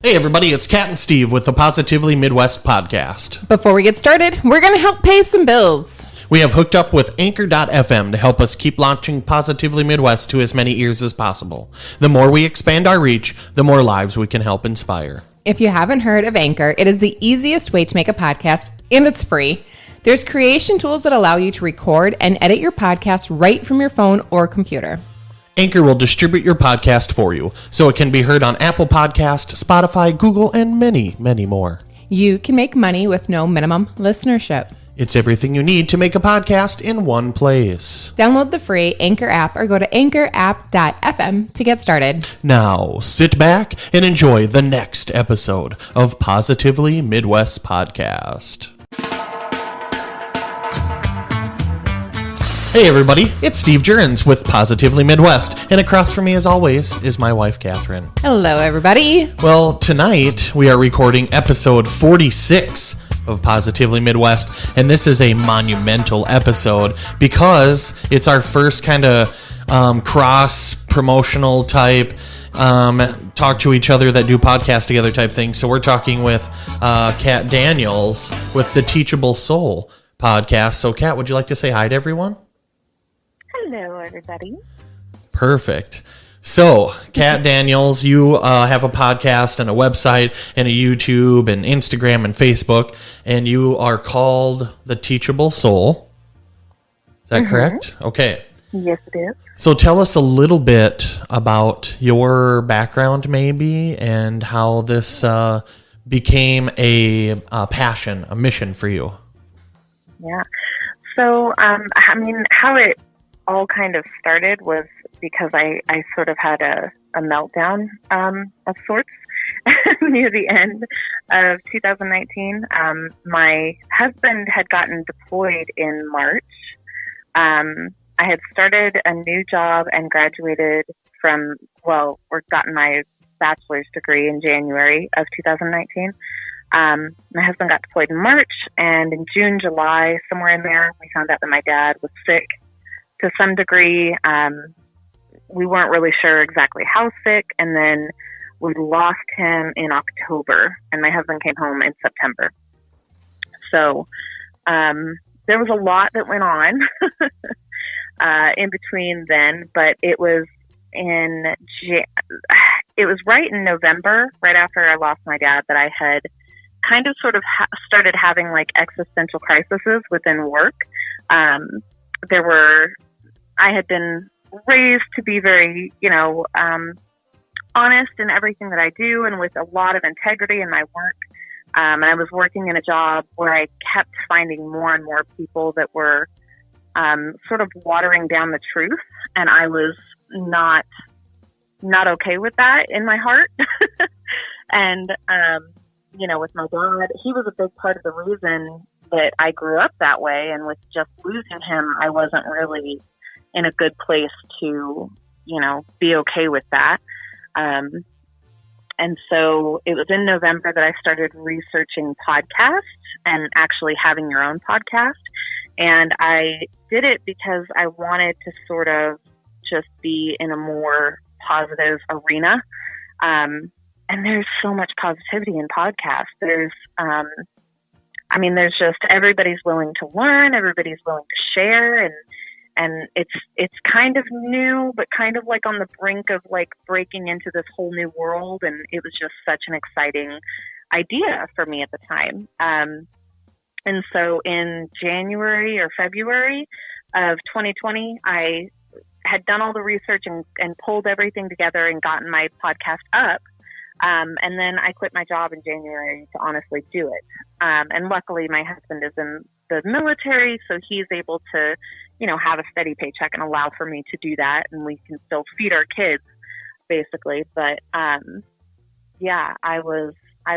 Hey everybody, it's Kat and Steve with the Positively Midwest podcast. Before we get started, we're going to help pay some bills. We have hooked up with Anchor.fm to help us keep launching Positively Midwest to as many ears as possible. The more we expand our reach, the more lives we can help inspire. If you haven't heard of Anchor, it is the easiest way to make a podcast, and it's free. There's creation tools that allow you to record and edit your podcast right from your phone or computer. Anchor will distribute your podcast for you, so it can be heard on Apple Podcast, Spotify, Google, and many, many more. You can make money with no minimum listenership. It's everything you need to make a podcast in one place. Download the free Anchor app or go to anchorapp.fm to get started. Now, sit back and enjoy the next episode of Positively Midwest Podcast. Hey everybody, it's Steve Jurens with Positively Midwest, and across from me as always is my wife Catherine. Hello everybody. Well, tonight we are recording episode 46 of Positively Midwest, and this is a monumental episode because it's our first kind of cross-promotional type, talk to each other that do podcasts together type thing. So we're talking with Kat Daniels with the Teachable Soul Podcast. So Kat, would you like to say hi to everyone? Hello, everybody. Perfect. So, Kat Daniels, you have a podcast and a website and a YouTube and Instagram and Facebook, and you are called the Teachable Soul. Is that correct? Okay. Yes, it is. So tell us a little bit about your background maybe and how this became a passion, a mission for you. Yeah. So, how it all kind of started was because I sort of had a meltdown of sorts near the end of 2019. My husband had gotten deployed in March. I had started a new job and graduated or gotten my bachelor's degree in January of 2019. My husband got deployed in March, and in June, July, somewhere in there, we found out that my dad was sick to some degree. We weren't really sure exactly how sick, and then we lost him in October, and my husband came home in September. So there was a lot that went on in between then, but it was right in November, right after I lost my dad, that I had kind of sort of started having like existential crises within work. I had been raised to be very, honest in everything that I do and with a lot of integrity in my work. And I was working in a job where I kept finding more and more people that were sort of watering down the truth. And I was not okay with that in my heart. And, with my dad, he was a big part of the reason that I grew up that way. And with just losing him, I wasn't really in a good place to, be okay with that. And so it was in November that I started researching podcasts and actually having your own podcast. And I did it because I wanted to sort of just be in a more positive arena. And there's so much positivity in podcasts. There's just everybody's willing to learn, everybody's willing to share, and it's kind of new, but kind of like on the brink of like breaking into this whole new world. And it was just such an exciting idea for me at the time. And so in January or February of 2020, I had done all the research and pulled everything together and gotten my podcast up. And then I quit my job in January to honestly do it. And luckily my husband is in the military, so he's able to, have a steady paycheck and allow for me to do that. And we can still feed our kids basically. But, I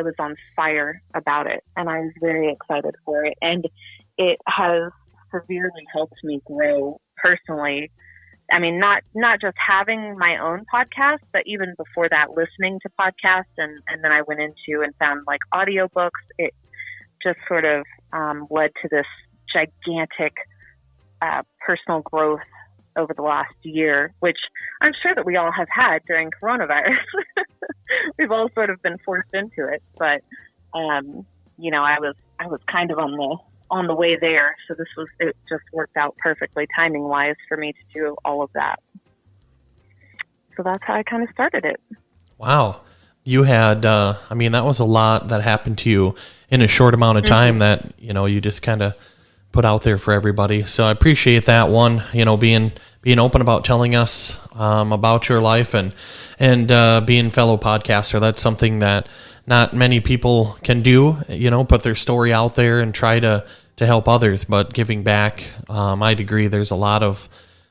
was on fire about it, and I was very excited for it. And it has severely helped me grow personally. I mean, not just having my own podcast, but even before that, listening to podcasts. And then I went into and found like audiobooks. It just sort of led to this gigantic personal growth over the last year, which I'm sure that we all have had during coronavirus. We've all sort of been forced into it, but you know, I was kind of on the way there, so it just worked out perfectly timing wise for me to do all of that. So that's how I kind of started it. Wow. You had, that was a lot that happened to you in a short amount of time that, you know, you just kind of put out there for everybody. So I appreciate that one, you know, being open about telling us about your life and being fellow podcaster. That's something that not many people can do, you know, put their story out there and try to help others, but giving back, I'd agree there's a lot of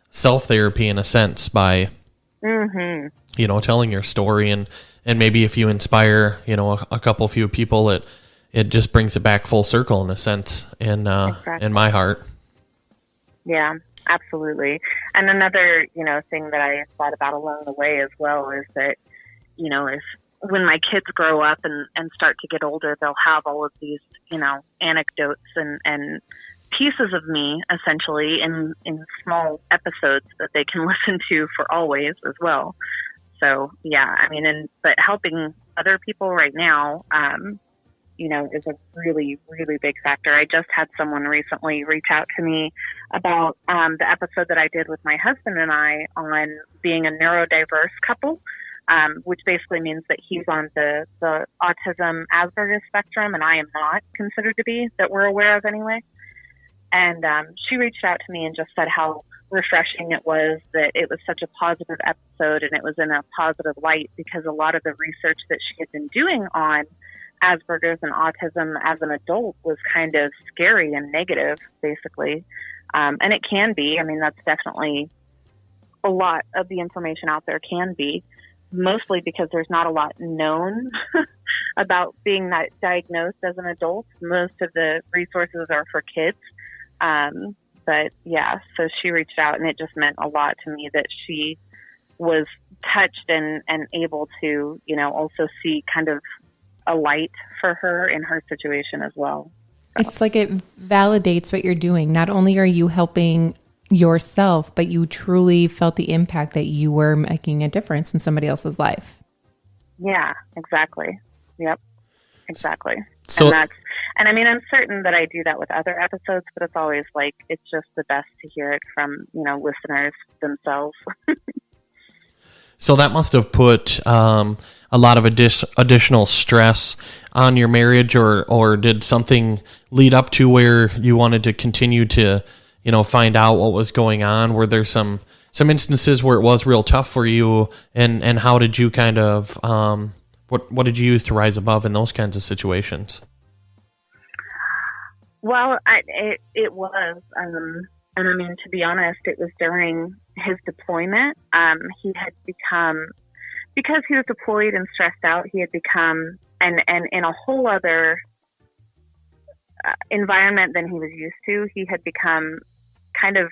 self-therapy in a sense by, you know, telling your story and maybe if you inspire, you know, a few people, it just brings it back full circle in a sense in my heart. Yeah, absolutely. And another, you know, thing that I thought about along the way as well is that, you know, when my kids grow up and start to get older, they'll have all of these, you know, anecdotes and pieces of me essentially in small episodes that they can listen to for always as well. So yeah, I mean, but helping other people right now, you know, is a really, really big factor. I just had someone recently reach out to me about the episode that I did with my husband and I on being a neurodiverse couple, which basically means that he's on the autism Asperger's spectrum and I am not considered to be, that we're aware of anyway. And she reached out to me and just said how refreshing it was, that it was such a positive episode and it was in a positive light because a lot of the research that she had been doing on Asperger's and autism as an adult was kind of scary and negative, basically. And it can be. I mean, that's definitely a lot of the information out there can be, mostly because there's not a lot known about being diagnosed as an adult. Most of the resources are for kids. But yeah, so she reached out and it just meant a lot to me that she was touched and able to, you know, also see kind of a light for her in her situation as well. So. It's like it validates what you're doing. Not only are you helping yourself, but you truly felt the impact that you were making a difference in somebody else's life. Yeah, exactly. Yep, exactly. So, and I mean, I'm certain that I do that with other episodes, but it's always like, it's just the best to hear it from, you know, listeners themselves. So that must have put a lot of additional stress on your marriage, or did something lead up to where you wanted to continue to, you know, find out what was going on? Were there some instances where it was real tough for you, and how did you kind of, what did you use to rise above in those kinds of situations? Well, it was, and I mean, to be honest, it was during his deployment. He had become, because he was deployed and stressed out, he had become, and in a whole other environment than he was used to, he had become kind of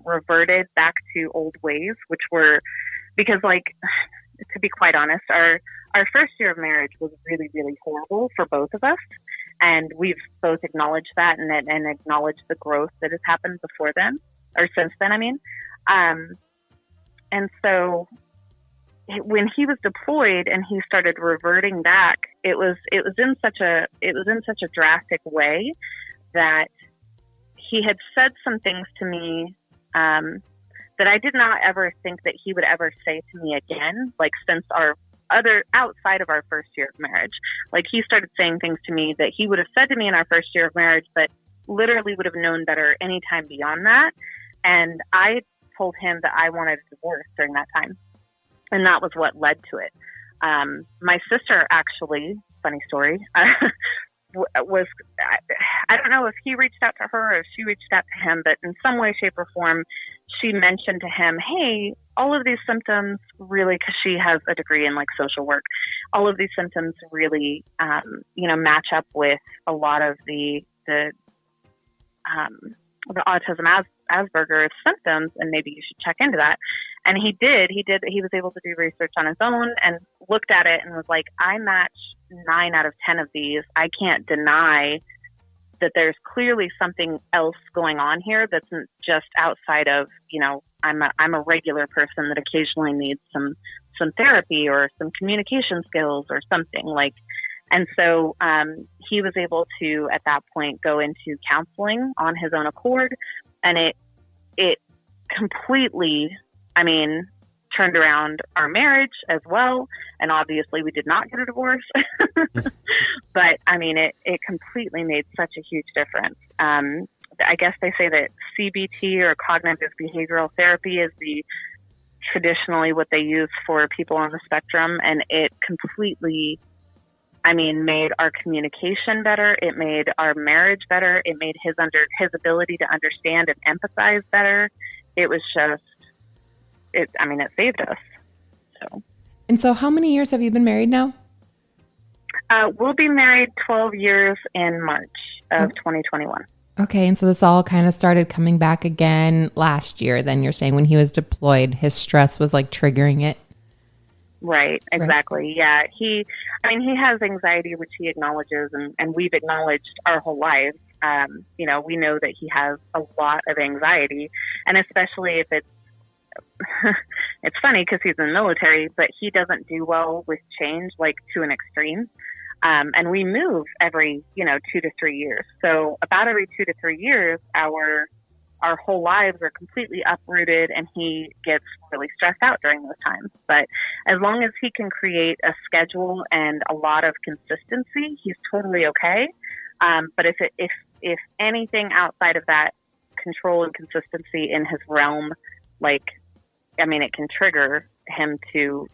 reverted back to old ways, which were, because like, to be quite honest, our first year of marriage was really, really horrible for both of us. And we've both acknowledged that and acknowledged the growth that has happened before then, or since then, I mean. And so when he was deployed and he started reverting back, it was in such a drastic way that he had said some things to me that I did not ever think that he would ever say to me again, like since our outside of our first year of marriage. Like he started saying things to me that he would have said to me in our first year of marriage, but literally would have known better any time beyond that. And I told him that I wanted a divorce during that time. And that was what led to it. My sister actually, funny story, was, I don't know if he reached out to her or if she reached out to him, but in some way, shape, or form, she mentioned to him, hey, all of these symptoms really, because she has a degree in like social work, all of these symptoms really, match up with a lot of the autism Asperger's symptoms, and maybe you should check into that. And he was able to do research on his own and looked at it and was like, I match 9 out of 10 of these. I can't deny that there's clearly something else going on here that's just outside of, I'm a regular person that occasionally needs some therapy or some communication skills or something like. And so he was able to, at that point, go into counseling on his own accord. And it completely, turned around our marriage as well. And obviously we did not get a divorce. But, it completely made such a huge difference. I guess they say that CBT, or cognitive behavioral therapy, is traditionally what they use for people on the spectrum. And it completely, made our communication better. It made our marriage better. It made his ability to understand and empathize better. It was just, it saved us. So. And so how many years have you been married now? We'll be married 12 years in March of 2021. Okay. And so this all kind of started coming back again last year. Then you're saying when he was deployed, his stress was like triggering it. Right. Exactly. Right. Yeah. He has anxiety, which he acknowledges, and we've acknowledged our whole lives. We know that he has a lot of anxiety, and especially if it's funny because he's in the military, but he doesn't do well with change, like to an extreme. And we move every, 2 to 3 years. So about every 2 to 3 years, our whole lives are completely uprooted, and he gets really stressed out during those times. But as long as he can create a schedule and a lot of consistency, he's totally okay. But if anything outside of that control and consistency in his realm, it can trigger him to,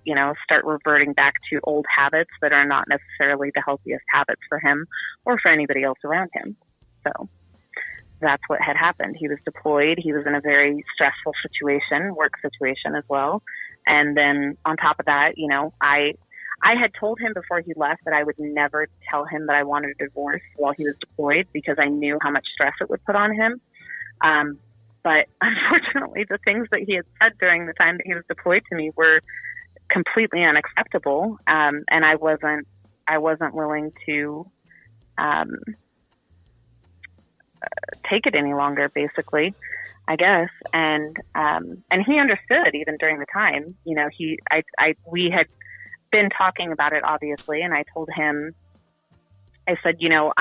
start reverting back to old habits that are not necessarily the healthiest habits for him or for anybody else around him. So that's what had happened. He was deployed. He was in a very stressful situation, work situation as well. And then on top of that, I had told him before he left that I would never tell him that I wanted a divorce while he was deployed, because I knew how much stress it would put on him. But unfortunately, the things that he had said during the time that he was deployed to me were completely unacceptable. And I wasn't willing to take it any longer, basically, I guess. And he understood even during the time. We had been talking about it, obviously, and I told him, I said, how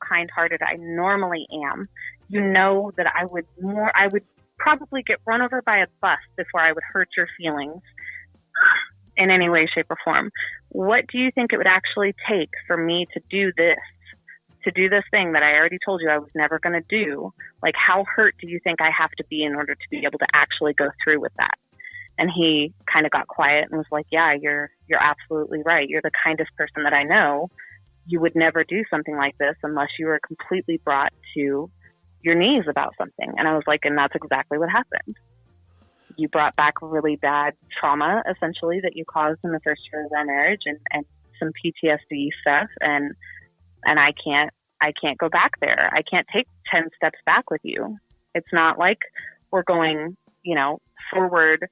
kind-hearted I normally am. That I would probably get run over by a bus before I would hurt your feelings in any way, shape, or form. What do you think it would actually take for me to do this thing that I already told you I was never going to do? Like, how hurt do you think I have to be in order to be able to actually go through with that? And he kind of got quiet and was like, yeah, you're absolutely right. You're the kindest person that I know. You would never do something like this unless you were completely brought to your knees about something. And I was like, and that's exactly what happened. You brought back really bad trauma, essentially, that you caused in the first year of our marriage, and some PTSD stuff. And I can't go back there. I can't take 10 steps back with you. It's not like we're going, forward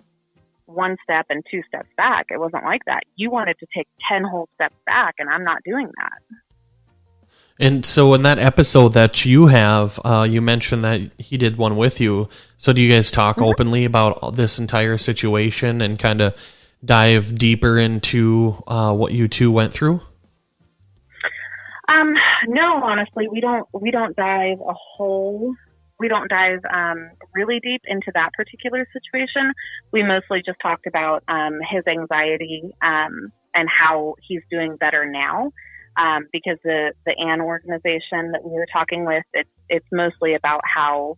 1 step and 2 steps back. It wasn't like that. You wanted to take 10 whole steps back, and I'm not doing that. And so in that episode that you have, you mentioned that he did one with you. So do you guys talk openly about this entire situation and kind of dive deeper into what you two went through? No, honestly, we don't dive really deep into that particular situation. We mostly just talked about his anxiety and how he's doing better now. Because the ANN organization that we were talking with, it's mostly about how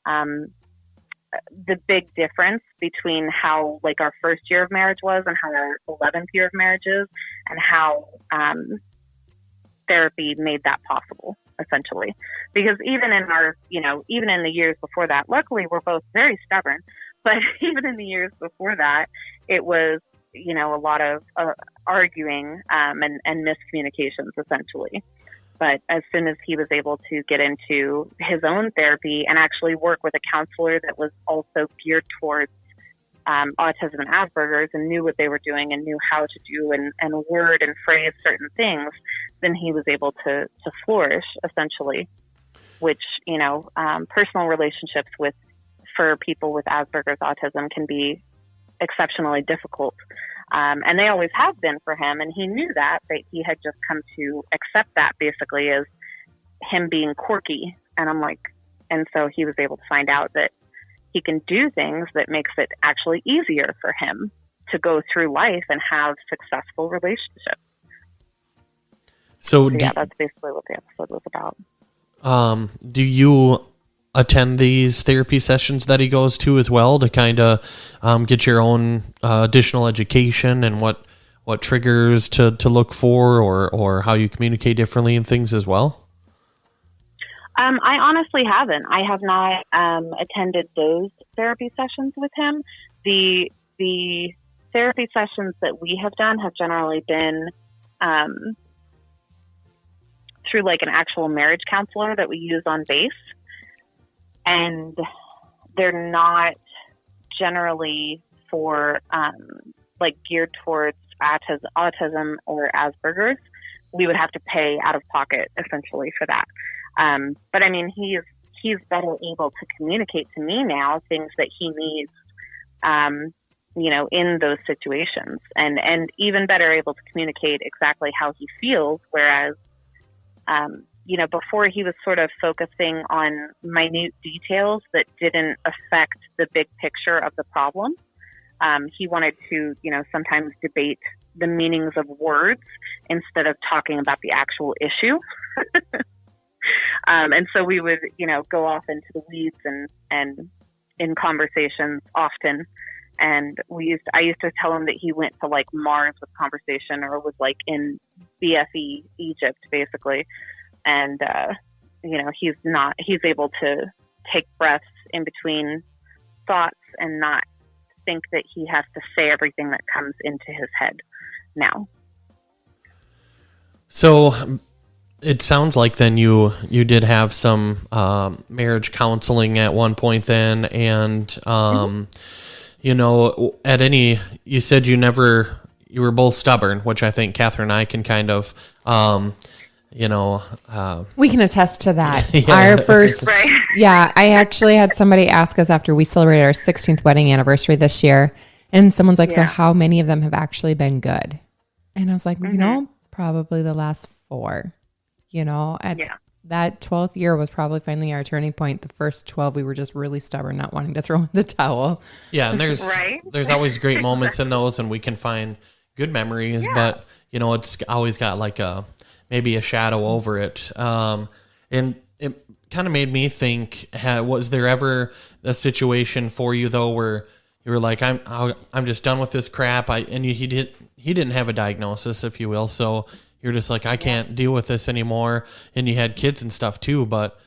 the big difference between how our first year of marriage was and how our 11th year of marriage is, and how therapy made that possible, essentially. Because even in even in the years before that, luckily we're both very stubborn, but even in the years before that, it was a lot of arguing and miscommunications, essentially. But as soon as he was able to get into his own therapy and actually work with a counselor that was also geared towards autism and Asperger's and knew what they were doing and knew how to do and word and phrase certain things, then he was able to flourish, essentially, which, personal relationships for people with Asperger's autism can be exceptionally difficult. And they always have been for him. And he knew that he had just come to accept that basically as him being quirky. And so he was able to find out that he can do things that makes it actually easier for him to go through life and have successful relationships. So yeah, that's basically what the episode was about. Do you attend these therapy sessions that he goes to as well to kind of get your own additional education and what triggers to look for or how you communicate differently and things as well? I honestly haven't. I have not attended those therapy sessions with him. The therapy sessions that we have done have generally been through like an actual marriage counselor that we use on base. And they're not generally for like geared towards autism or Asperger's. We would have to pay out of pocket essentially for that. But I mean, he's better able to communicate to me now things that he needs, in those situations, and even better able to communicate exactly how he feels. Whereas, before he was sort of focusing on minute details that didn't affect the big picture of the problem. He wanted to, sometimes debate the meanings of words instead of talking about the actual issue. And so we would, go off into the weeds and in conversations often. And I used to tell him that he went to like Mars with conversation, or was like in BFE Egypt, basically. And, he's able to take breaths in between thoughts and not think that he has to say everything that comes into his head now. So it sounds like then you did have some marriage counseling at one point then, and you said you were both stubborn, which I think Catherine and I can kind of we can attest to that. Yeah. Our first, I actually had somebody ask us after we celebrated our 16th wedding anniversary this year, and someone's like, so how many of them have actually been good? And I was like, probably the last 4. That 12th year was probably finally our turning point. The first 12, we were just really stubborn, not wanting to throw in the towel. Yeah, and there's always great moments in those, and we can find good memories, but it's always got like maybe a shadow over it. And it kind of made me think, was there ever a situation for you though where you were like, I'm just done with this crap. He didn't have a diagnosis, if you will, so you're just like, I can't deal with this anymore. And you had kids and stuff too, but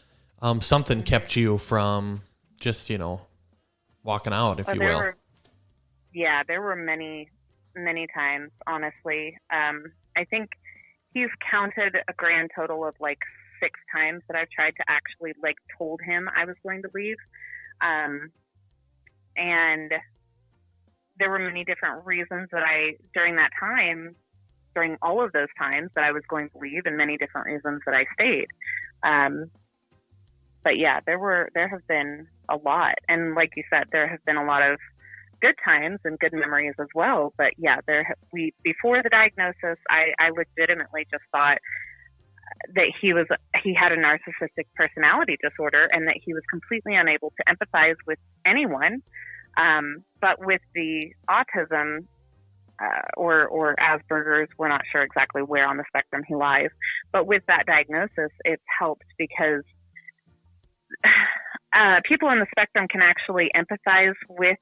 something kept you from just, walking out, if you will. There were many, many times, honestly. I think he's counted a grand total of like 6 times that I've tried to actually like told him I was going to leave. And there were many different reasons that during all of those times that I was going to leave, and many different reasons that I stayed. But yeah, there have been a lot. And like you said, there have been a lot of good times and good memories as well. But yeah, before the diagnosis, I legitimately just thought that he had a narcissistic personality disorder, and that he was completely unable to empathize with anyone. But with the autism, or Asperger's, we're not sure exactly where on the spectrum he lies. But with that diagnosis, it's helped because people on the spectrum can actually empathize with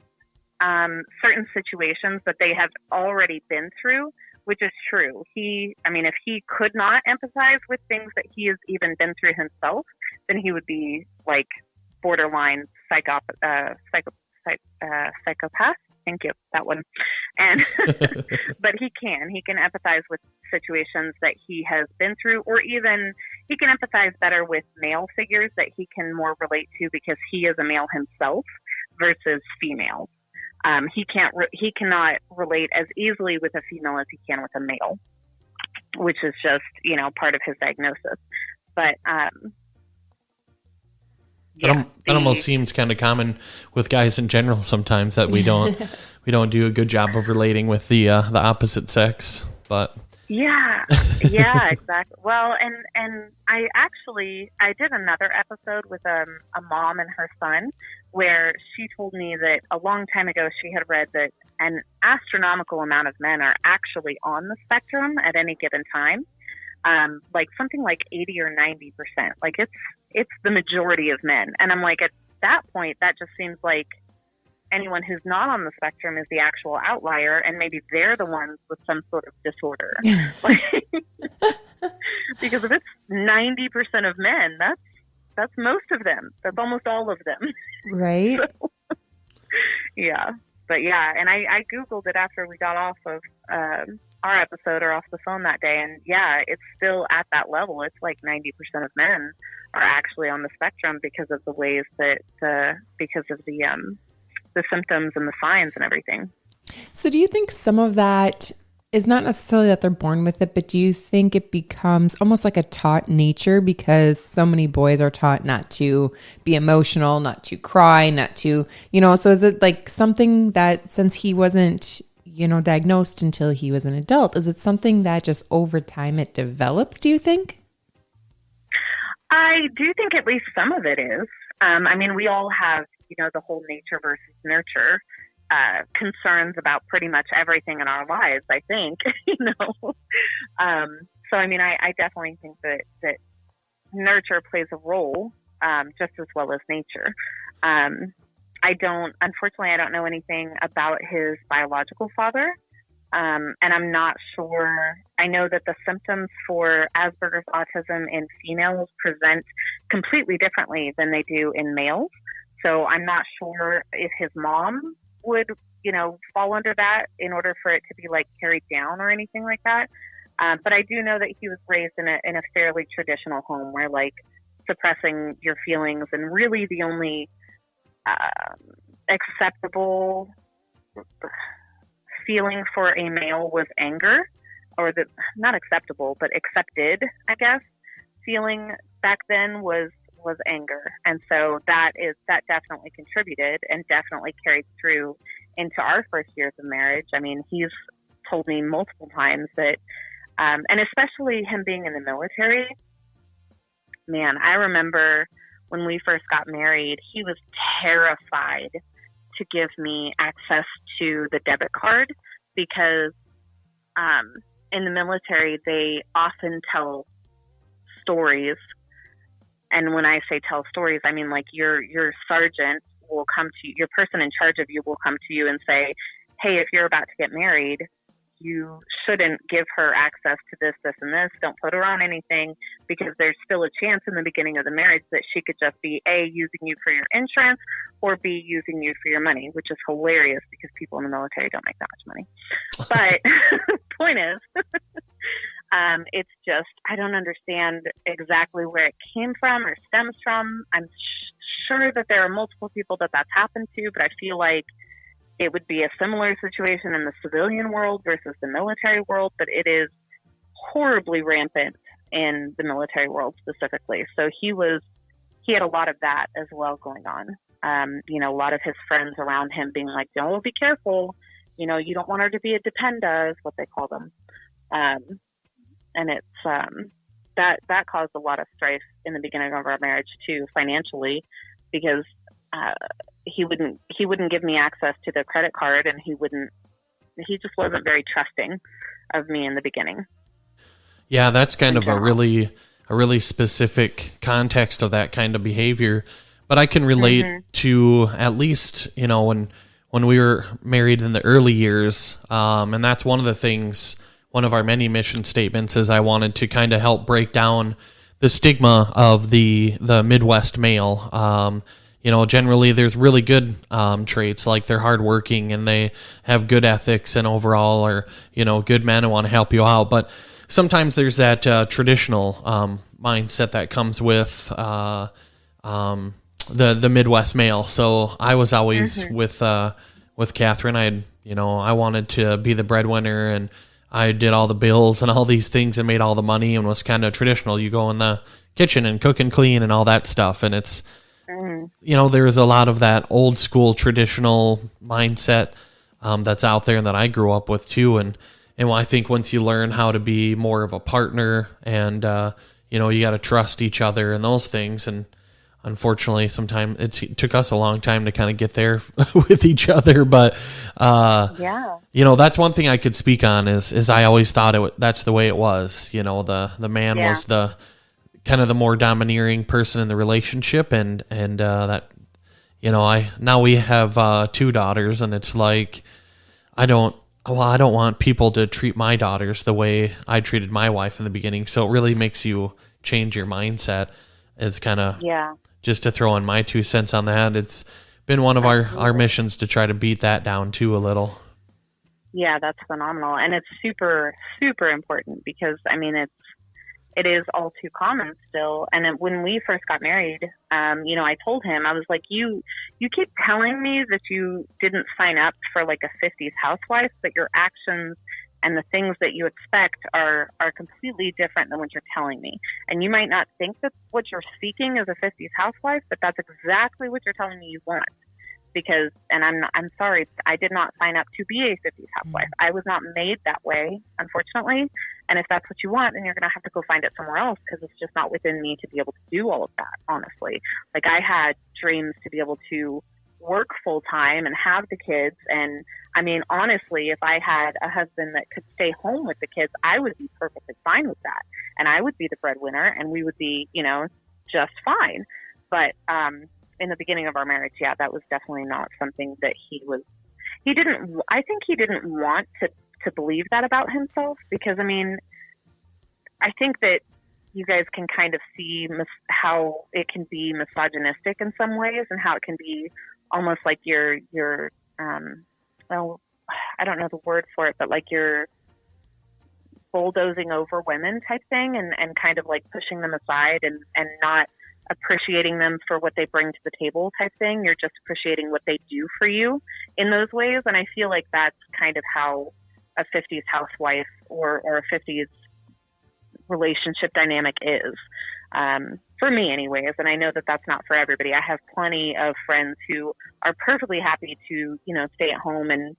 certain situations that they have already been through, which is true. If he could not empathize with things that he has even been through himself, then he would be like borderline psychopath. Thank you, that one. And but he can empathize with situations that he has been through, or even he can empathize better with male figures that he can more relate to because he is a male himself versus females. He cannot relate as easily with a female as he can with a male. which is just, part of his diagnosis. But, That almost seems kind of common with guys in general sometimes, that we don't do a good job of relating with the opposite sex. But yeah, exactly. Well, and I did another episode with a mom and her son, where she told me that a long time ago she had read that an astronomical amount of men are actually on the spectrum at any given time. Like something like 80 or 90%. Like it's the majority of men. And I'm like, at that point, that just seems like anyone who's not on the spectrum is the actual outlier, and maybe they're the ones with some sort of disorder. Because if it's 90% of men, that's most of them. That's almost all of them. Right. So, yeah. But yeah, and I Googled it after we got off of our episode or off the phone that day, and yeah, it's still at that level. It's like 90% of men are actually on the spectrum because of the ways that because of the symptoms and the signs and everything. So do you think some of that is not necessarily that they're born with it, but do you think it becomes almost like a taught nature, because so many boys are taught not to be emotional, not to cry, not to, so is it like something that, since he wasn't, diagnosed until he was an adult, is it something that just over time it develops, do you think? I do think at least some of it is. We all have, the whole nature versus nurture concerns about pretty much everything in our lives, I think, So, I definitely think that nurture plays a role just as well as nature. Unfortunately, I don't know anything about his biological father. And I'm not sure. I know that the symptoms for Asperger's autism in females present completely differently than they do in males. So I'm not sure if his mom would, fall under that in order for it to be like carried down or anything like that. But I do know that he was raised in a fairly traditional home where like suppressing your feelings, and really the only acceptable feeling for a male was anger, or not acceptable, but accepted, I guess, feeling back then was anger. And so that definitely contributed and definitely carried through into our first years of marriage. He's told me multiple times that, and especially him being in the military, man, I remember when we first got married, he was terrified to give me access to the debit card, because in the military, they often tell stories. And when I say tell stories, I mean like your sergeant will come to you, your person in charge of you will come to you and say, hey, if you're about to get married, you shouldn't give her access to this, this, and this. Don't put her on anything, because there's still a chance in the beginning of the marriage that she could just be A, using you for your insurance, or B, using you for your money, which is hilarious because people in the military don't make that much money. But point is, it's just, I don't understand exactly where it came from or stems from. I'm sure that there are multiple people that that's happened to, but I feel like it would be a similar situation in the civilian world versus the military world, but it is horribly rampant in the military world specifically. So he had a lot of that as well going on. A lot of his friends around him being like, "Oh, be careful. You don't want her to be a dependa," is what they call them. And it's that caused a lot of strife in the beginning of our marriage too, financially, because he wouldn't give me access to the credit card, and he just wasn't very trusting of me in the beginning. Yeah, that's kind of a really specific context of that kind of behavior. But I can relate to, at least, when we were married in the early years, and that's one of the things, one of our many mission statements is I wanted to kind of help break down the stigma of the Midwest male. Generally there's really good traits, like they're hardworking and they have good ethics and overall are, good men who want to help you out. But sometimes there's that traditional mindset that comes with the Midwest male. So I was always with Catherine. I wanted to be the breadwinner, and I did all the bills and all these things and made all the money and was kind of traditional. You go in the kitchen and cook and clean and all that stuff. And it's, there's a lot of that old school traditional mindset that's out there and that I grew up with too. And I think once you learn how to be more of a partner and, you got to trust each other and those things. And unfortunately, sometimes it took us a long time to kind of get there with each other. But, that's one thing I could speak on is I always thought that's the way it was. The man was the kind of the more domineering person in the relationship. And that, now we have 2 daughters, and it's like, I don't want people to treat my daughters the way I treated my wife in the beginning. So it really makes you change your mindset as kind of, just to throw in my 2 cents on that. It's been one of our missions to try to beat that down too a little. Yeah, that's phenomenal. And it's super, super important because, it is all too common still. And when we first got married, I told him, I was like, you keep telling me that you didn't sign up for like a 50s housewife, but your actions and the things that you expect are completely different than what you're telling me. And you might not think that what you're seeking is a 50s housewife, but that's exactly what you're telling me you want. Because, and I'm sorry, I did not sign up to be a 50s housewife. I was not made that way, unfortunately. And if that's what you want, then you're going to have to go find it somewhere else, because it's just not within me to be able to do all of that, honestly. Like, I had dreams to be able to work full time and have the kids. And honestly, if I had a husband that could stay home with the kids, I would be perfectly fine with that. And I would be the breadwinner and we would be, just fine. But, in the beginning of our marriage, that was definitely not something that I think he didn't want to believe that about himself, because, I think that you guys can kind of see how it can be misogynistic in some ways, and how it can be almost like you're I don't know the word for it, but like you're bulldozing over women type thing, and kind of like pushing them aside and not appreciating them for what they bring to the table type thing. You're just appreciating what they do for you in those ways. And I feel like that's kind of how a 50s housewife or a 50s relationship dynamic is, for me anyways. And I know that that's not for everybody. I have plenty of friends who are perfectly happy to, stay at home and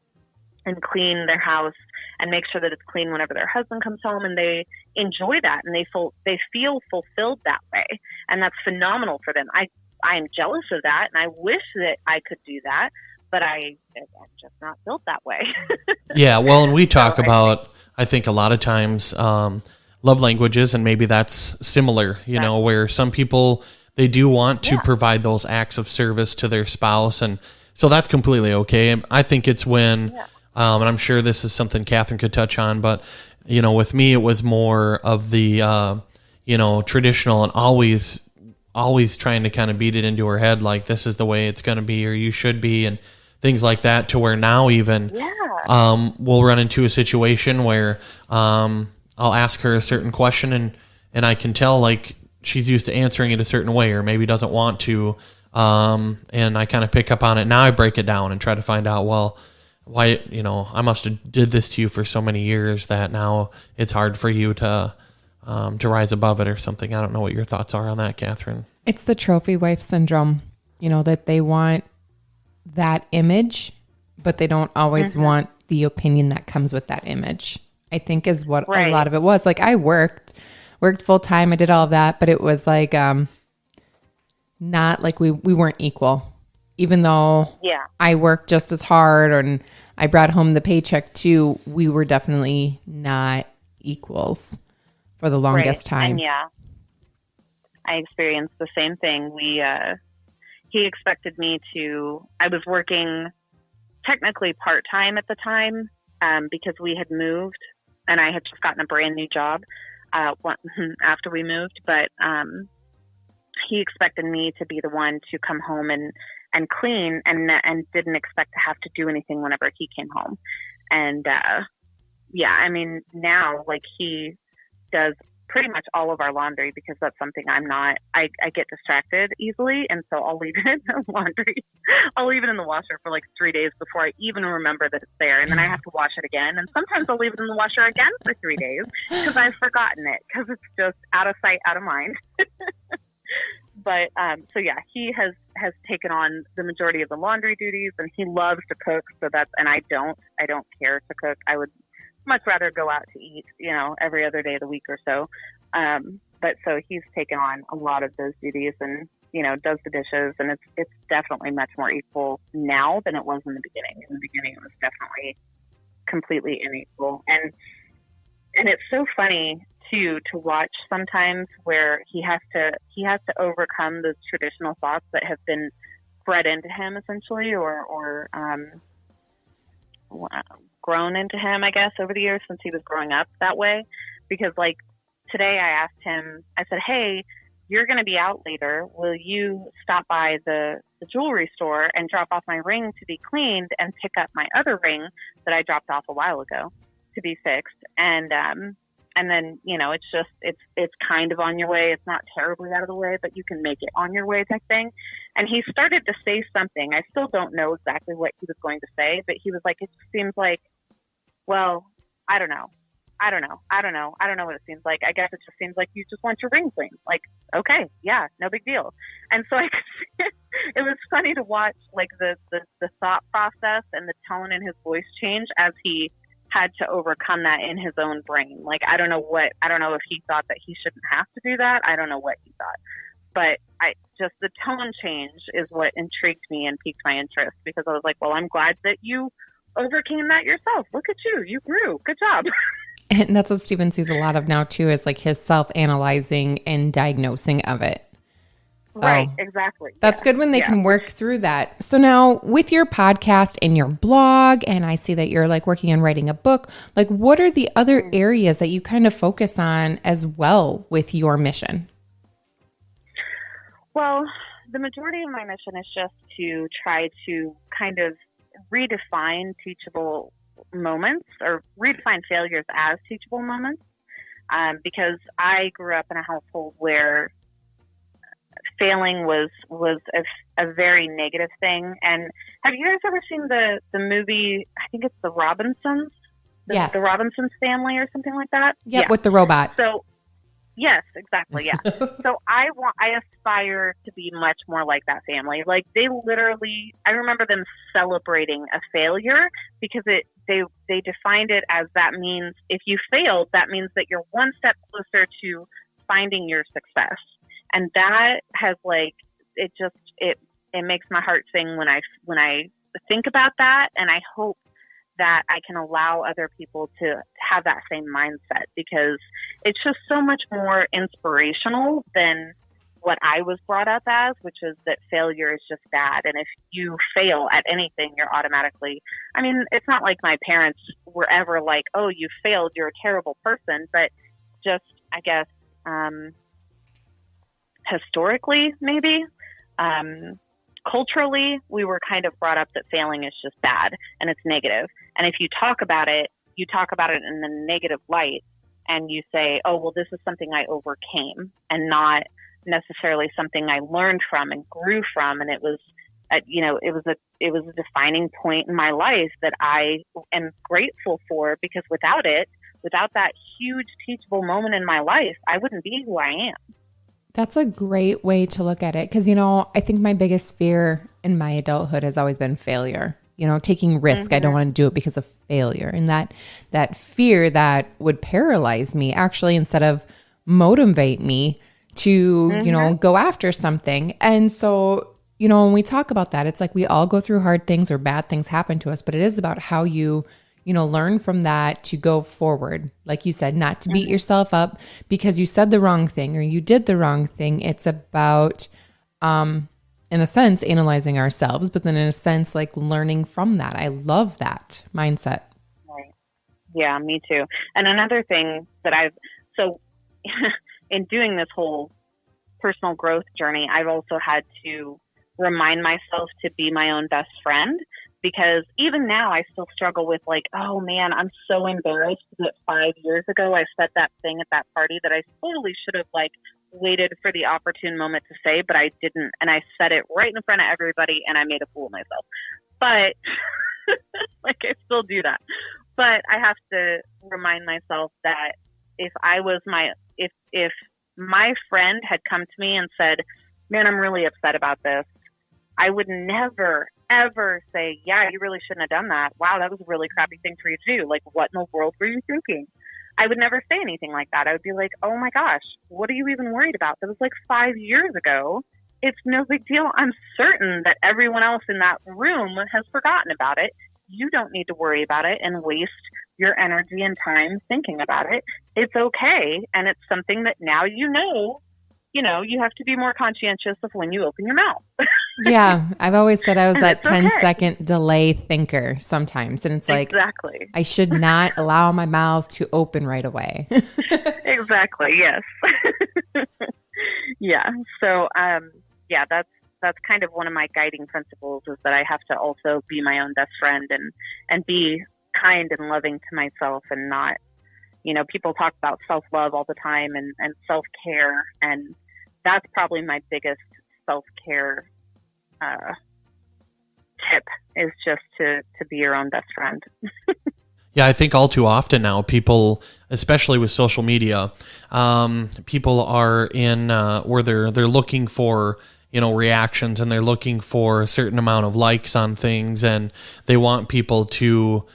clean their house and make sure that it's clean whenever their husband comes home, and they enjoy that and they feel fulfilled that way, and that's phenomenal for them. I am jealous of that, and I wish that I could do that, but I'm just not built that way. Yeah, well, and we talk about, I think a lot of times, love languages, and maybe that's similar, where some people, they do want to provide those acts of service to their spouse, and so that's completely okay. I think it's when and I'm sure this is something Catherine could touch on, but, with me, it was more of the, traditional and always trying to kind of beat it into her head, like, this is the way it's going to be, or you should be, and things like that, to where now even we'll run into a situation where I'll ask her a certain question, and I can tell, like, she's used to answering it a certain way, or maybe doesn't want to, and I kind of pick up on it. Now I break it down and try to find out, well, why, I must have did this to you for so many years that now it's hard for you to rise above it or something. I don't know what your thoughts are on that, Catherine. It's the trophy wife syndrome, that they want that image, but they don't always want the opinion that comes with that image, I think is what a lot of it was. Like, I worked full time. I did all of that, but it was like, not like we weren't equal, even though I worked just as hard and I brought home the paycheck too. We were definitely not equals for the longest time. And I experienced the same thing. He expected me I was working technically part-time at the time, because we had moved and I had just gotten a brand new job, after we moved. But, he expected me to be the one to come home and clean, and didn't expect to have to do anything whenever he came home. And, now, like, he does pretty much all of our laundry, because that's something I get distracted easily. And so I'll leave it in the laundry. I'll leave it in the washer for like 3 days before I even remember that it's there. And then I have to wash it again. And sometimes I'll leave it in the washer again for 3 days because I've forgotten it, because it's just out of sight, out of mind. But, so yeah, he has taken on the majority of the laundry duties, and he loves to cook. So and I don't care to cook. I would much rather go out to eat, every other day of the week or so. But so he's taken on a lot of those duties and, does the dishes, and it's definitely much more equal now than it was in the beginning. In the beginning, it was definitely completely unequal. And it's so funny too, to watch sometimes where he has to overcome those traditional thoughts that have been bred into him essentially, or grown into him, I guess, over the years since he was growing up that way. Because like today I asked him, I said, hey, you're going to be out later. Will you stop by the jewelry store and drop off my ring to be cleaned and pick up my other ring that I dropped off a while ago to be fixed? And then, it's kind of on your way. It's not terribly out of the way, but you can make it on your way type thing. And he started to say something. I still don't know exactly what he was going to say, but he was like, it seems like, well, I don't know what it seems like. I guess it just seems like you just want your ring cleaned. Like, okay, yeah, no big deal. And so I could it was funny to watch like the thought process and the tone in his voice change as he had to overcome that in his own brain. Like, I don't know if he thought that he shouldn't have to do that. I don't know what he thought, but just the tone change is what intrigued me and piqued my interest, because I was like, well, I'm glad that you overcame that yourself. Look at you. You grew. Good job. And that's what Stephen sees a lot of now too, is like his self-analyzing and diagnosing of it. So right, exactly. That's good when they can work through that. So now with your podcast and your blog, and I see that you're like working on writing a book, like what are the other areas that you kind of focus on as well with your mission? Well, the majority of my mission is just to try to kind of redefine teachable moments, or redefine failures as teachable moments, because I grew up in a household where failing was a very negative thing. And have you guys ever seen the movie, I think it's The Robinsons? Yes. The Robinsons Family or something like that? Yep, yeah, with the robot. So, yes, exactly, yeah. So I aspire to be much more like that family. Like they literally, I remember them celebrating a failure, because they defined it as, that means if you failed, that means that you're one step closer to finding your success. And that has like, it makes my heart sing when I think about that. And I hope that I can allow other people to have that same mindset, because it's just so much more inspirational than what I was brought up as, which is that failure is just bad. And if you fail at anything, you're automatically, I mean, it's not like my parents were ever like, oh, you failed, you're a terrible person. But just, I guess, historically, maybe, culturally, we were kind of brought up that failing is just bad and it's negative. And if you talk about it in a negative light, and you say, oh, well, this is something I overcame, and not necessarily something I learned from and grew from. And it was, it was a defining point in my life that I am grateful for, because without that huge teachable moment in my life, I wouldn't be who I am. That's a great way to look at it. Because, I think my biggest fear in my adulthood has always been failure, taking risk. Mm-hmm. I don't want to do it because of failure. And that fear that would paralyze me, actually, instead of motivate me to, mm-hmm. Go after something. And so, when we talk about that, it's like we all go through hard things or bad things happen to us, but it is about how you learn from that to go forward. Like you said, not to beat mm-hmm. yourself up because you said the wrong thing or you did the wrong thing. It's about, in a sense, analyzing ourselves, but then in a sense, like learning from that. I love that mindset. Right. Yeah, me too. And another thing that in doing this whole personal growth journey, I've also had to remind myself to be my own best friend, Because even now I still struggle with like, oh man, I'm so embarrassed that 5 years ago I said that thing at that party that I totally should have like waited for the opportune moment to say, but I didn't. And I said it right in front of everybody and I made a fool of myself. But like I still do that. But I have to remind myself that if my friend had come to me and said, man, I'm really upset about this, I would never, ever say, yeah, you really shouldn't have done that. Wow, that was a really crappy thing for you to do. Like, what in the world were you thinking? I would never say anything like that. I would be like, oh my gosh, what are you even worried about? That was like 5 years ago. It's no big deal. I'm certain that everyone else in that room has forgotten about it. You don't need to worry about it and waste your energy and time thinking about it. It's okay. And it's something that now you have to be more conscientious of when you open your mouth. Yeah. I've always said I was that 10-second delay thinker sometimes. And it's like, exactly. I should not allow my mouth to open right away. Exactly. Yes. Yeah. So, that's kind of one of my guiding principles, is that I have to also be my own best friend and be kind and loving to myself, and not, people talk about self-love all the time and self-care. And that's probably my biggest self-care tip, is just to be your own best friend. Yeah, I think all too often now, people, especially with social media, people are in where they're looking for reactions, and they're looking for a certain amount of likes on things, and they want people to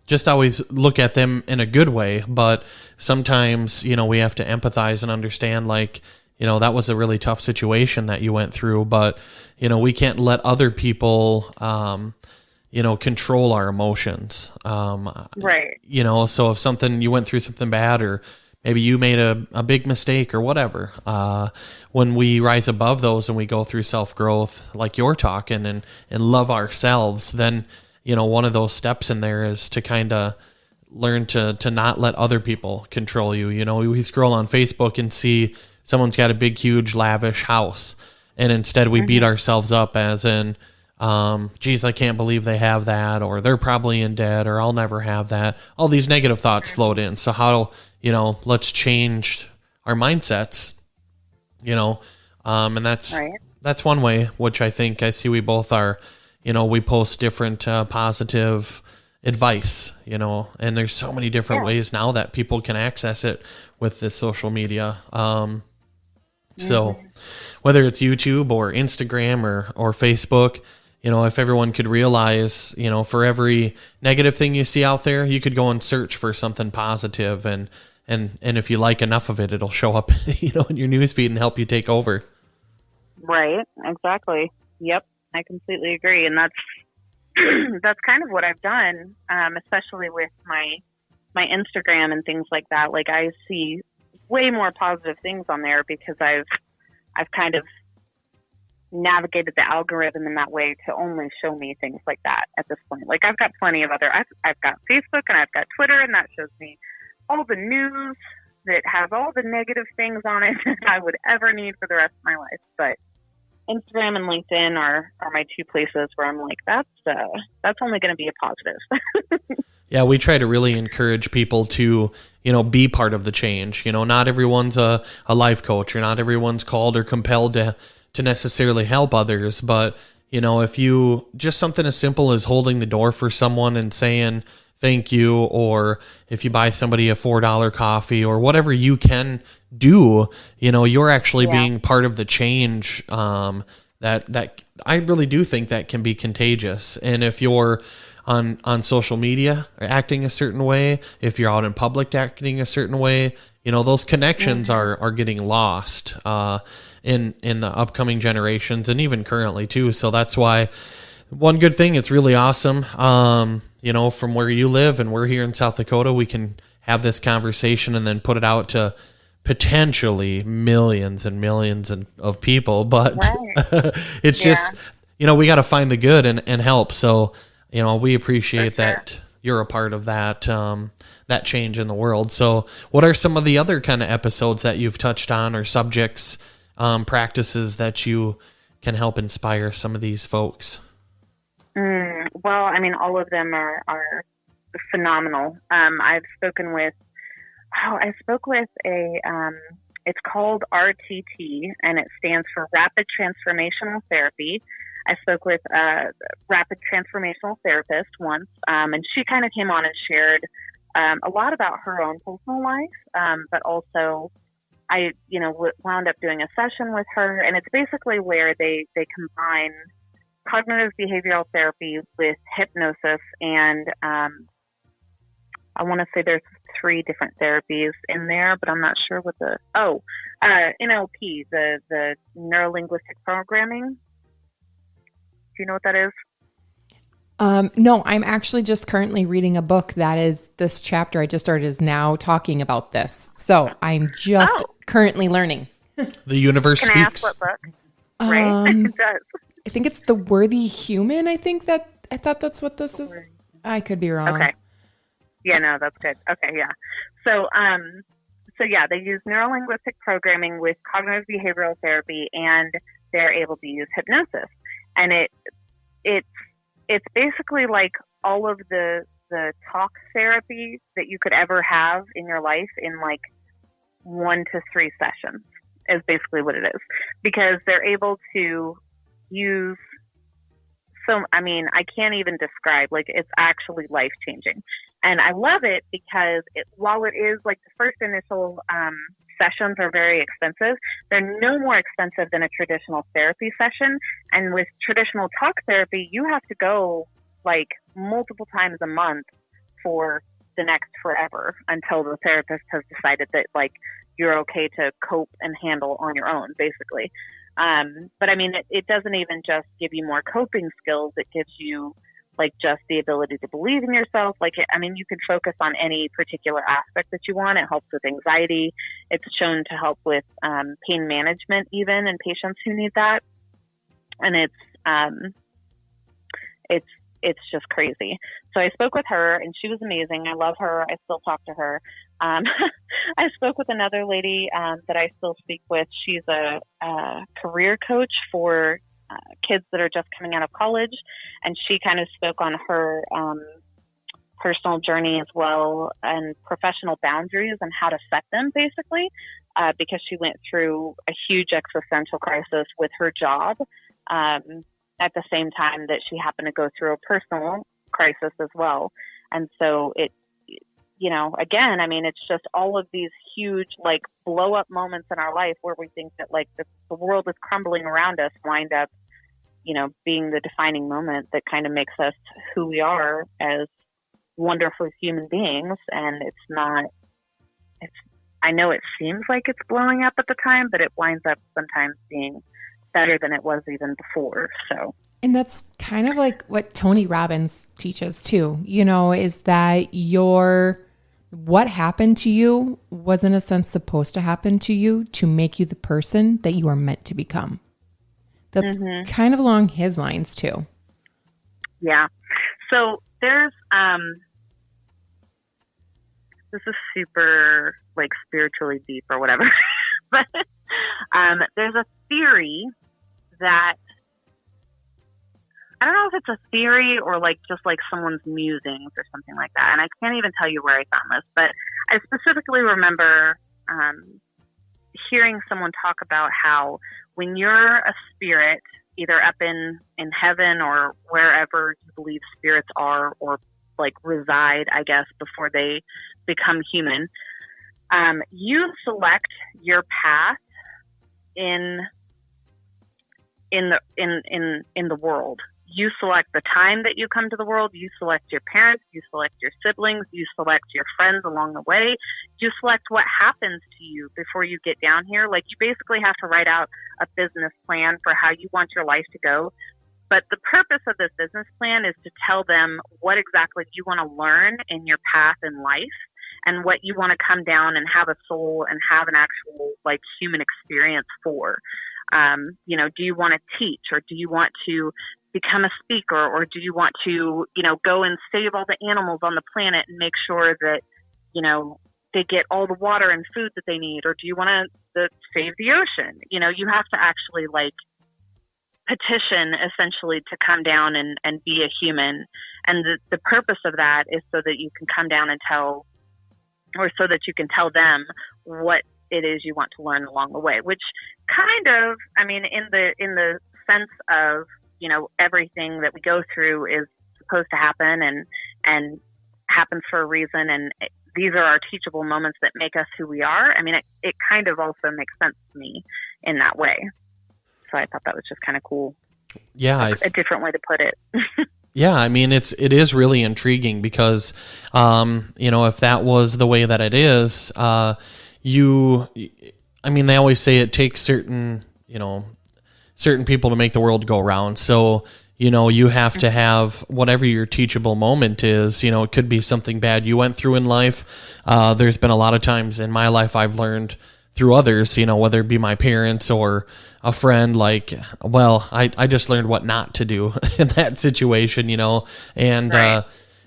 just always look at them in a good way. But sometimes we have to empathize and understand, like, that was a really tough situation that you went through, but we can't let other people control our emotions. Right. So if you went through something bad, or maybe you made a big mistake or whatever, when we rise above those and we go through self-growth, like you're talking, and love ourselves, then, one of those steps in there is to kind of learn to not let other people control you. We scroll on Facebook and see someone's got a big, huge, lavish house, and instead we beat ourselves up, as in, geez, I can't believe they have that, or they're probably in debt, or I'll never have that. All these negative thoughts float in. So how, let's change our mindsets, and that's one way, which I think I see we both are, we post different positive advice, and there's so many different ways now that people can access it with this social media. So whether it's YouTube or Instagram or Facebook, if everyone could realize, for every negative thing you see out there, you could go and search for something positive, and if you like enough of it, it'll show up, in your newsfeed and help you take over. Right. Exactly. Yep. I completely agree. And that's kind of what I've done, especially with my Instagram and things like that. Like, I see way more positive things on there because I've kind of navigated the algorithm in that way to only show me things like that at this point. Like, I've got plenty of I've got Facebook and I've got Twitter, and that shows me all the news that has all the negative things on it that I would ever need for the rest of my life. But Instagram and LinkedIn are my two places where I'm like, that's only going to be a positive. Yeah, we try to really encourage people to, be part of the change. Not everyone's a life coach, or not everyone's called or compelled to necessarily help others. But, if you just something as simple as holding the door for someone and saying thank you, or if you buy somebody a $4 coffee, or whatever you can do, you're actually being part of the change. That I really do think that can be contagious. And if you're on social media acting a certain way, if you're out in public acting a certain way, those connections are getting lost in the upcoming generations, and even currently too. So that's why one good thing, it's really awesome. From where you live, and we're here in South Dakota, we can have this conversation and then put it out to potentially millions and millions of people. But it's just, we got to find the good and help. So, we appreciate that you're a part of that, that change in the world. So what are some of the other kind of episodes that you've touched on, or subjects, practices that you can help inspire some of these folks? Well, I mean, all of them are phenomenal. I've spoken with, I spoke with it's called RTT, and it stands for Rapid Transformational Therapy. I spoke with a rapid transformational therapist once, and she kind of came on and shared a lot about her own personal life, but also I, wound up doing a session with her, and it's basically where they combine cognitive behavioral therapy with hypnosis, and I want to say there's 3 different therapies in there, but I'm not sure what NLP, the neuro-linguistic programming. Do you know what that is? No, I'm actually just currently reading a book that is, this chapter I just started is now talking about this. So I'm just currently learning. The universe Can speaks. I ask what book? Right? It does. I think it's The Worthy Human. I thought that's what this is. I could be wrong. Okay. Yeah, no, that's good. Okay, yeah. So yeah, they use neuro-linguistic programming with cognitive behavioral therapy, and they're able to use hypnosis. And it's basically like all of the talk therapy that you could ever have in your life in like 1 to 3 sessions is basically what it is, because they're able to use. So, I mean, I can't even describe, like, it's actually life-changing. And I love it because while it is like the first initial sessions are very expensive, they're no more expensive than a traditional therapy session. And with traditional talk therapy, you have to go like multiple times a month for the next forever until the therapist has decided that like you're okay to cope and handle on your own, basically. But I mean, it doesn't even just give you more coping skills. It gives you like just the ability to believe in yourself. Like, I mean, you can focus on any particular aspect that you want. It helps with anxiety. It's shown to help with pain management, even in patients who need that. And it's just crazy. So I spoke with her, and she was amazing. I love her. I still talk to her. I spoke with another lady that I still speak with. She's a career coach for kids that are just coming out of college, and she kind of spoke on her personal journey as well, and professional boundaries and how to set them, basically, because she went through a huge existential crisis with her job at the same time that she happened to go through a personal crisis as well. And so it, again, I mean, it's just all of these huge, like, blow up moments in our life where we think that like the world is crumbling around us wind up, being the defining moment that kind of makes us who we are as wonderful human beings. And I know it seems like it's blowing up at the time, but it winds up sometimes being better than it was even before. So, and that's kind of like what Tony Robbins teaches too, is that what happened to you was in a sense supposed to happen to you to make you the person that you are meant to become. That's kind of along his lines too. Yeah. So there's, this is super like spiritually deep or whatever, but there's a theory that, I don't know if it's a theory or like just like someone's musings or something like that. And I can't even tell you where I found this, but I specifically remember hearing someone talk about how when you're a spirit, either up in heaven or wherever you believe spirits are or like reside, I guess, before they become human, you select your path in the world. You select the time that you come to the world. You select your parents. You select your siblings. You select your friends along the way. You select what happens to you before you get down here. Like, you basically have to write out a business plan for how you want your life to go. But the purpose of this business plan is to tell them what exactly you want to learn in your path in life and what you want to come down and have a soul and have an actual like human experience for. Do you want to teach, or do you want to become a speaker, or do you want to, go and save all the animals on the planet and make sure that, they get all the water and food that they need, or do you want to save the ocean? You have to actually like petition essentially to come down and be a human. And the purpose of that is so that you can come down and tell, or so that you can tell them what it is you want to learn along the way, which kind of, I mean, in the sense of, you know, everything that we go through is supposed to happen and happens for a reason. And these are our teachable moments that make us who we are. I mean, it kind of also makes sense to me in that way. So I thought that was just kind of cool. Yeah. A different way to put it. Yeah, I mean, it is really intriguing because, you know, if that was the way that it is, I mean, they always say it takes certain people to make the world go round. So, you know, you have to have whatever your teachable moment is. You know, it could be something bad you went through in life. There's been a lot of times in my life I've learned through others, you know, whether it be my parents or a friend, like, well, I just learned what not to do in that situation, you know, and right.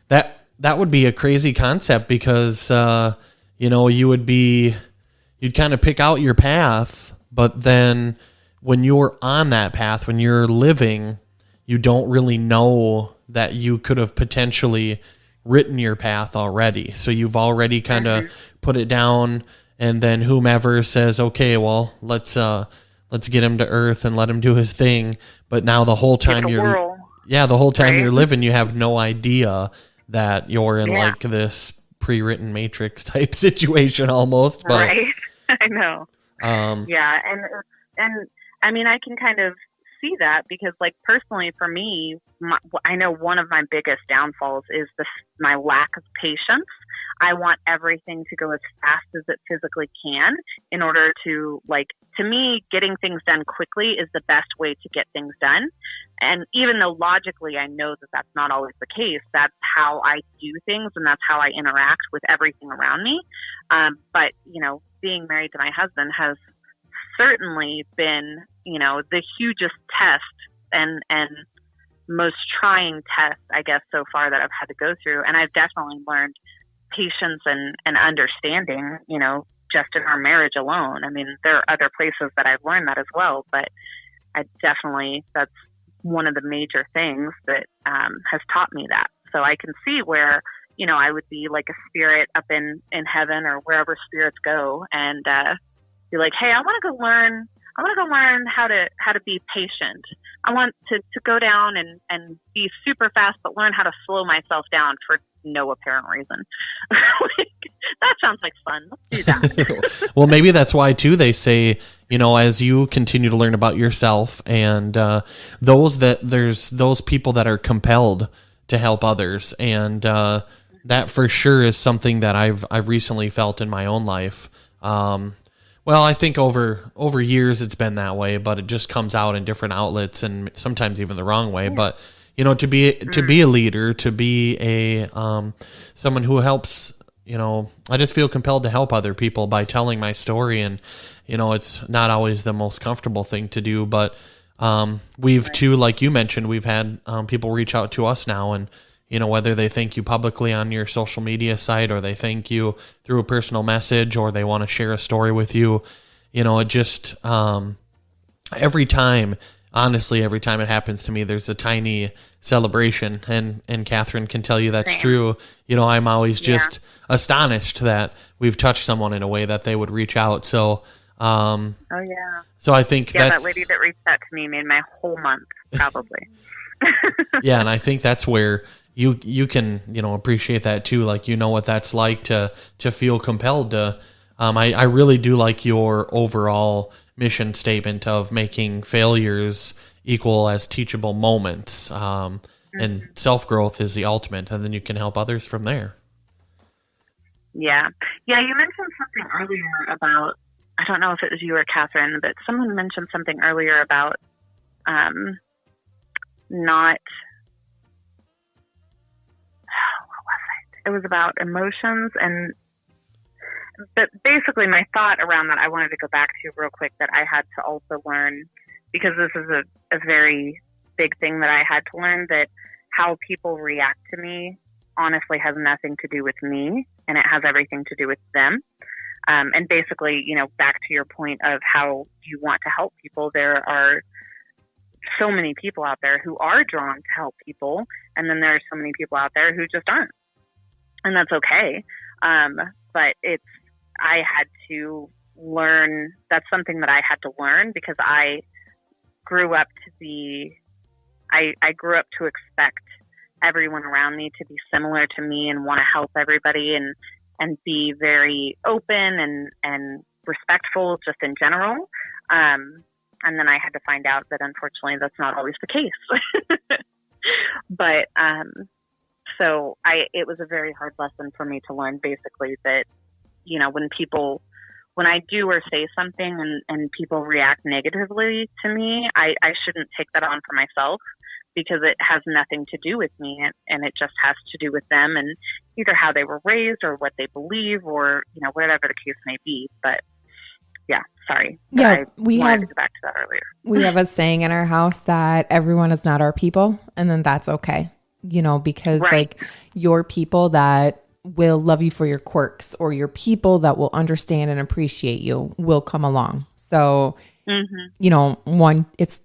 That would be a crazy concept because, you know, you'd kind of pick out your path, but then when you're on that path, when you're living, you don't really know that you could have potentially written your path already. So you've already kind of put it down, and then whomever says, okay, well, let's get him to earth and let him do his thing. But now the whole time you're living, you have no idea that you're in like this pre-written Matrix type situation almost. But, right. I know. Yeah. And I mean, I can kind of see that because, like, personally for me, I know one of my biggest downfalls is my lack of patience. I want everything to go as fast as it physically can in order to, like, to me, getting things done quickly is the best way to get things done. And even though logically I know that that's not always the case, that's how I do things and that's how I interact with everything around me. But, you know, being married to my husband has certainly been, you know, the hugest test and most trying test, I guess, so far that I've had to go through. And I've definitely learned patience and understanding, you know, just in our marriage alone. I mean, there are other places that I've learned that as well, but that's one of the major things that has taught me that. So I can see where, you know, I would be like a spirit up in heaven or wherever spirits go and be like, hey, I want to go learn how to be patient. I want to go down and be super fast, but learn how to slow myself down for no apparent reason. That sounds like fun. Let's do that. Well, maybe that's why too they say, you know, as you continue to learn about yourself and there's those people that are compelled to help others, and that for sure is something that I've recently felt in my own life. Well, I think over years it's been that way, but it just comes out in different outlets and sometimes even the wrong way. Yeah. But you know, to be a leader, to be a someone who helps, you know, I just feel compelled to help other people by telling my story, and you know, it's not always the most comfortable thing to do, but we've too, like you mentioned, we've had people reach out to us now, and you know, whether they thank you publicly on your social media site or they thank you through a personal message or they want to share a story with you, you know, it just, every time it happens to me, there's a tiny celebration, and Catherine can tell you that's true. You know, I'm always just astonished that we've touched someone in a way that they would reach out. So, so I think that lady that reached out to me made my whole month, probably. Yeah. And I think that's where you can, you know, appreciate that too. Like, you know what that's like to feel compelled to, I really do like your overall mission statement of making failures equal as teachable moments. And self-growth is the ultimate, and then you can help others from there. Yeah. Yeah. You mentioned something earlier about, I don't know if it was you or Catherine, but someone mentioned something earlier about, it was about emotions, but basically my thought around that I wanted to go back to real quick, that I had to also learn, because this is a very big thing that I had to learn, that how people react to me honestly has nothing to do with me, and it has everything to do with them. And basically, you know, back to your point of how you want to help people, there are so many people out there who are drawn to help people. And then there are so many people out there who just aren't. And that's okay. But I had to learn, that's something that I had to learn because I grew up I grew up to expect everyone around me to be similar to me and want to help everybody and be very open and respectful just in general. And then I had to find out that unfortunately that's not always the case. But, so it was a very hard lesson for me to learn basically that, you know, when I do or say something and people react negatively to me, I shouldn't take that on for myself because it has nothing to do with me and it just has to do with them and either how they were raised or what they believe or, you know, whatever the case may be. But yeah, sorry. Yeah, we wanted to go back to that earlier. We have a saying in our house that everyone is not our people, and then that's okay. You know, because like your people that will love you for your quirks or your people that will understand and appreciate you will come along. So, you know,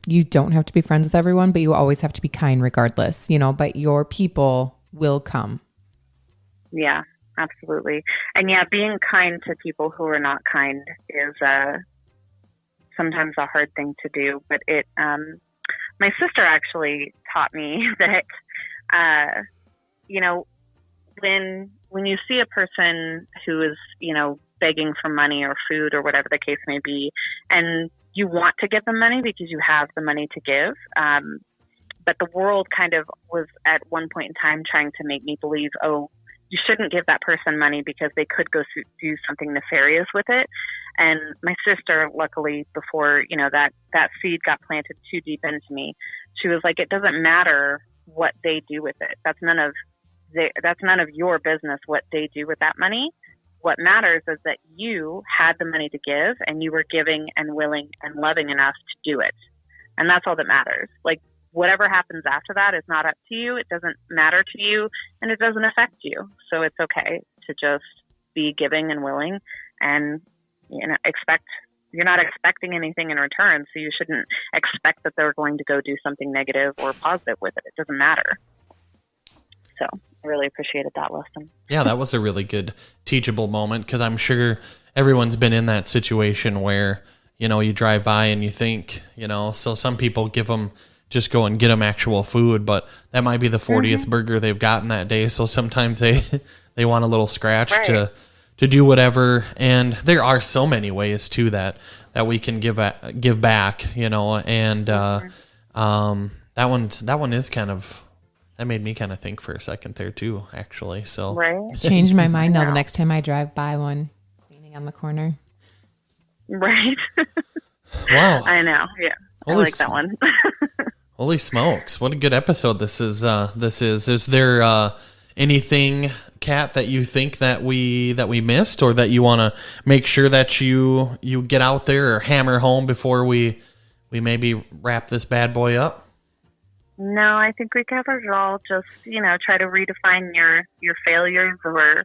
you don't have to be friends with everyone, but you always have to be kind regardless, you know, but your people will come. Yeah, absolutely. And yeah, being kind to people who are not kind is sometimes a hard thing to do, but my sister actually taught me that, you know, when you see a person who is, you know, begging for money or food or whatever the case may be, and you want to give them money because you have the money to give, but the world kind of was at one point in time trying to make me believe, oh, you shouldn't give that person money because they could go do something nefarious with it. And my sister, luckily, before, you know, that seed got planted too deep into me, she was like, it doesn't matter what they do with it. That's none of your business what they do with that money. What matters is that you had the money to give and you were giving and willing and loving enough to do it. And that's all that matters. Like whatever happens after that is not up to you. It doesn't matter to you and it doesn't affect you. So it's okay to just be giving and willing and, you know, you're not expecting anything in return. So you shouldn't expect that they're going to go do something negative or positive with it. It doesn't matter. So I really appreciated that lesson. Yeah, that was a really good teachable moment because I'm sure everyone's been in that situation where, you know, you drive by and you think, you know, so some people just go and get them actual food, but that might be the 40th burger they've gotten that day. So sometimes they want a little scratch to do whatever. And there are so many ways too that we can give back, you know, and that one is kind of, that made me kind of think for a second there too, actually. So changed my mind now. The next time I drive by one standing on the corner. Right. Wow. I know. Yeah. I like that one. Holy smokes. What a good episode this is. Is there anything, Kat, that you think that we missed or that you want to make sure that you get out there or hammer home before we maybe wrap this bad boy up? No, I think we covered it all. Just, you know, try to redefine your failures or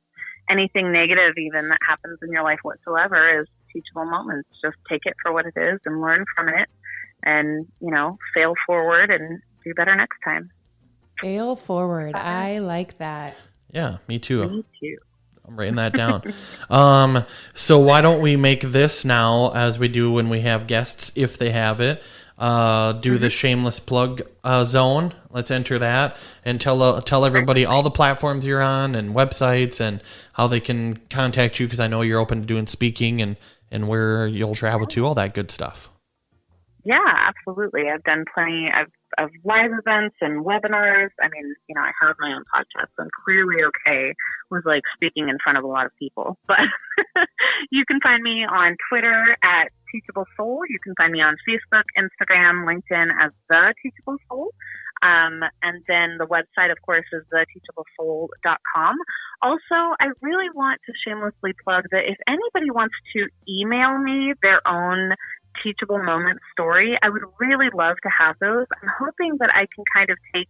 anything negative even that happens in your life whatsoever as teachable moments. Just take it for what it is and learn from it and, you know, fail forward and do better next time. Fail forward. I like that. Yeah, me too. Me too. I'm writing that down. So why don't we make this now as we do when we have guests, if they have it, do the shameless plug zone. Let's enter that and tell everybody all the platforms you're on and websites and how they can contact you, because I know you're open to doing speaking and where you'll travel to, all that good stuff. Yeah, absolutely. I've done plenty of live events and webinars. I mean, you know, I have my own podcast, so I'm clearly okay with like speaking in front of a lot of people. But you can find me on Twitter at Teachable Soul. You can find me on Facebook, Instagram, LinkedIn as The Teachable Soul. And then the website, of course, is theteachablesoul.com. Also, I really want to shamelessly plug that if anybody wants to email me their own teachable moment story, I would really love to have those. I'm hoping that I can kind of take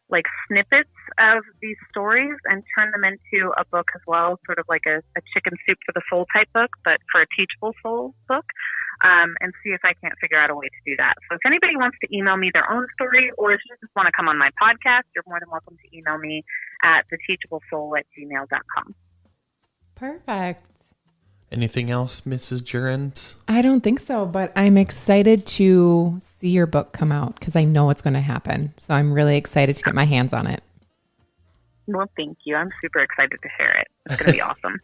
like snippets of these stories and turn them into a book as well, sort of like a chicken soup for the soul type book, but for a teachable soul book. and see if I can't figure out a way to do that. So if anybody wants to email me their own story, or if you just want to come on my podcast, you're more than welcome to email me at theteachablesoul@gmail.com. Perfect. Anything else, Mrs. Jurens? I don't think so, but I'm excited to see your book come out because I know it's going to happen. So I'm really excited to get my hands on it. Well, thank you. I'm super excited to share it. It's going to be awesome.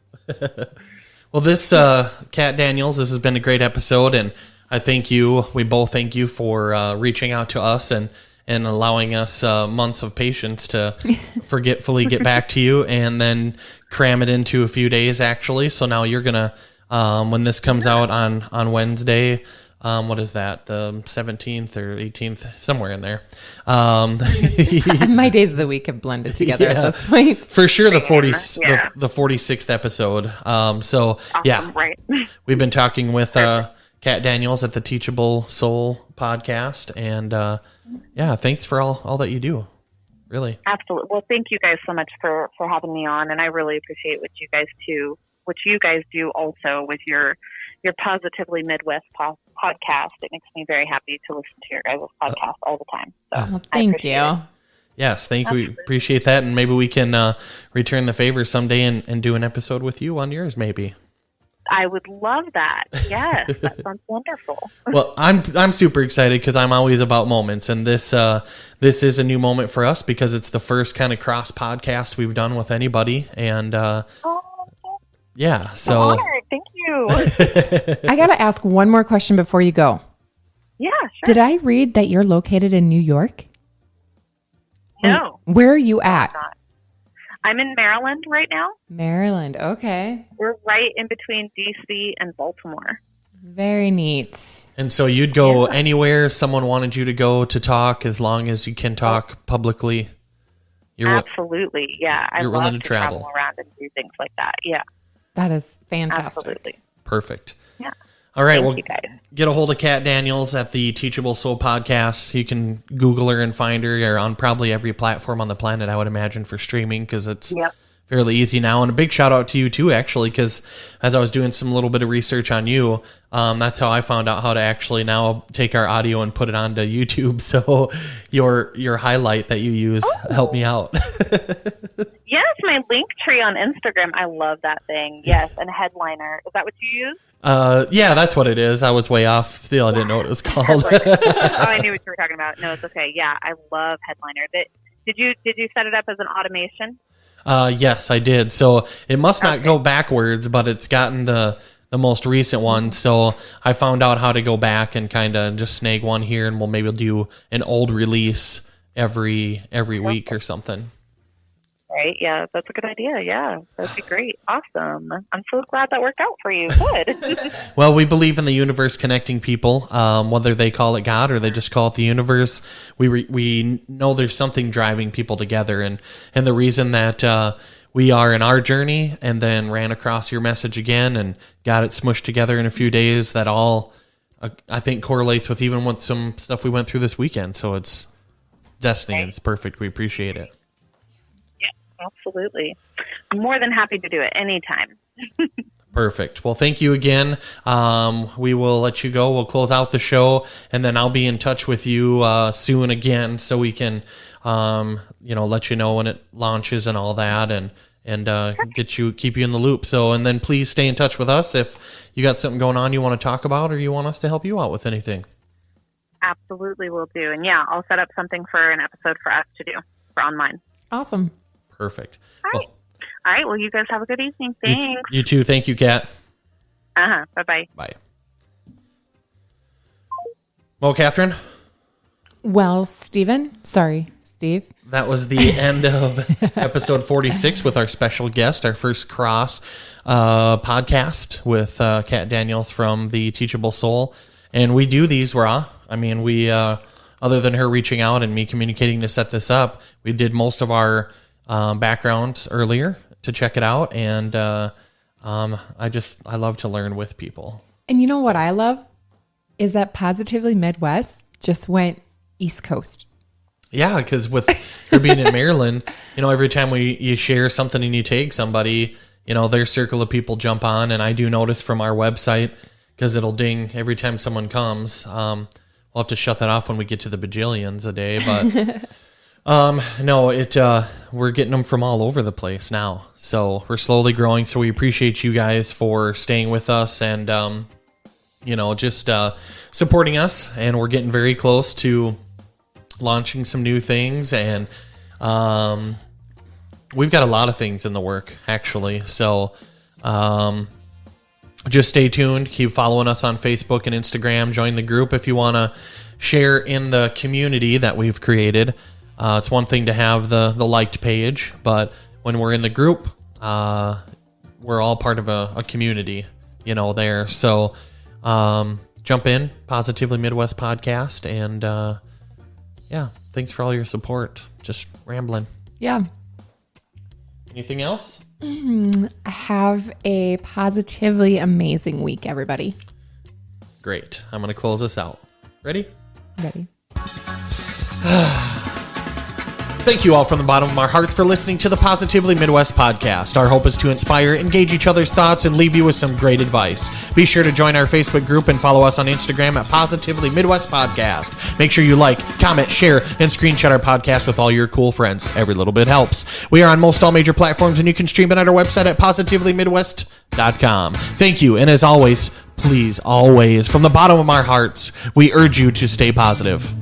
Well, this, Kat Daniels, this has been a great episode, and we both thank you for reaching out to us and allowing us months of patience to forgetfully get back to you and then cram it into a few days, actually. So now you're going to, when this comes out on Wednesday, what is that, the 17th or 18th, somewhere in there. My days of the week have blended together at this point. For sure, the 46th episode. So, awesome, right. We've been talking with Kat Daniels at the Teachable Soul Podcast, and thanks for all that you do. Really. Absolutely. Well, thank you guys so much for having me on, and I really appreciate what you guys do also with your Positively Midwest podcast. It makes me very happy to listen to your guys' podcast all the time. So thank you. Yes, thank you. We appreciate that, and maybe we can return the favor someday and do an episode with you on yours, maybe. I would love that. Yes, that sounds wonderful. Well, I'm super excited because I'm always about moments, and this is a new moment for us because it's the first kind of cross podcast we've done with anybody, and so I'm honored. Thank you. I got to ask one more question before you go. Yeah, sure. Did I read that you're located in New York? No. Where are you at? I'm in Maryland right now. Maryland. Okay. We're right in between DC and Baltimore. Very neat. And so you'd go anywhere someone wanted you to go to talk, as long as you can talk publicly. Absolutely. Yeah. You're love willing to travel around and do things like that. Yeah. That is fantastic. Absolutely. Perfect. Yeah. All right. Thank Well, you guys. Get a hold of Kat Daniels at the Teachable Soul Podcast. You can Google her and find her. You're on probably every platform on the planet, I would imagine, for streaming, because it's fairly easy now. And a big shout out to you too, actually, because as I was doing some little bit of research on you, that's how I found out how to actually now take our audio and put it onto YouTube. So your highlight that you use helped me out. Yes, my link tree on Instagram. I love that thing. Yes, and Headliner. Is that what you use? Yeah, that's what it is. I was way off. Still, I didn't know what it was called. I knew what you were talking about. No, it's okay. Yeah, I love Headliner. Did you set it up as an automation? Yes, I did. So it must not go backwards, but it's gotten the most recent one. So I found out how to go back and kind of just snag one here, and we'll maybe do an old release every week or something. Right. Yeah, that's a good idea. Yeah, that'd be great. Awesome. I'm so glad that worked out for you. Good. Well, we believe in the universe connecting people, whether they call it God or they just call it the universe. We know there's something driving people together, and the reason that we are in our journey and then ran across your message again and got it smushed together in a few days, that all I think correlates with even with some stuff we went through this weekend. So it's destiny. It's perfect. We appreciate it. Absolutely. I'm more than happy to do it anytime. Perfect. Well, thank you again. We will let you go. We'll close out the show, and then I'll be in touch with you soon again, so we can, let you know when it launches and all that, and keep you in the loop. So, and then please stay in touch with us if you got something going on you want to talk about, or you want us to help you out with anything. Absolutely, will do. And yeah, I'll set up something for an episode for us to do for online. Awesome. Perfect. All right. All right. Well, you guys have a good evening. Thanks. You too. Thank you, Kat. Bye-bye. Bye. Well, Catherine? Well, Steve. That was the end of episode 46 with our special guest, our first cross podcast with Kat Daniels from the Teachable Soul. And we do these raw. I mean, we, other than her reaching out and me communicating to set this up, we did most of our backgrounds earlier to check it out, and I love to learn with people. And you know what I love is that Positively Midwest just went East Coast. Yeah, because with her being in Maryland, every time you share something and you tag somebody, their circle of people jump on. And I do notice from our website, because it'll ding every time someone comes. We'll have to shut that off when we get to the bajillions a day, but no, we're getting them from all over the place now. So we're slowly growing. So we appreciate you guys for staying with us and, just supporting us. And we're getting very close to launching some new things. And we've got a lot of things in the work, actually. So just stay tuned. Keep following us on Facebook and Instagram. Join the group if you want to share in the community that we've created. It's one thing to have the liked page, but when we're in the group, we're all part of a community, there. So jump in, Positively Midwest Podcast, and thanks for all your support. Just rambling. Yeah. Anything else? Have a positively amazing week, everybody. Great. I'm going to close this out. Ready? Ready. Thank you all from the bottom of our hearts for listening to the Positively Midwest podcast. Our hope is to inspire, engage each other's thoughts, and leave you with some great advice. Be sure to join our Facebook group and follow us on Instagram at Positively Midwest Podcast. Make sure you like, comment, share, and screenshot our podcast with all your cool friends. Every little bit helps. We are on most all major platforms, and you can stream it at our website at positivelymidwest.com. Thank you, and as always, please, always, from the bottom of our hearts, we urge you to stay positive.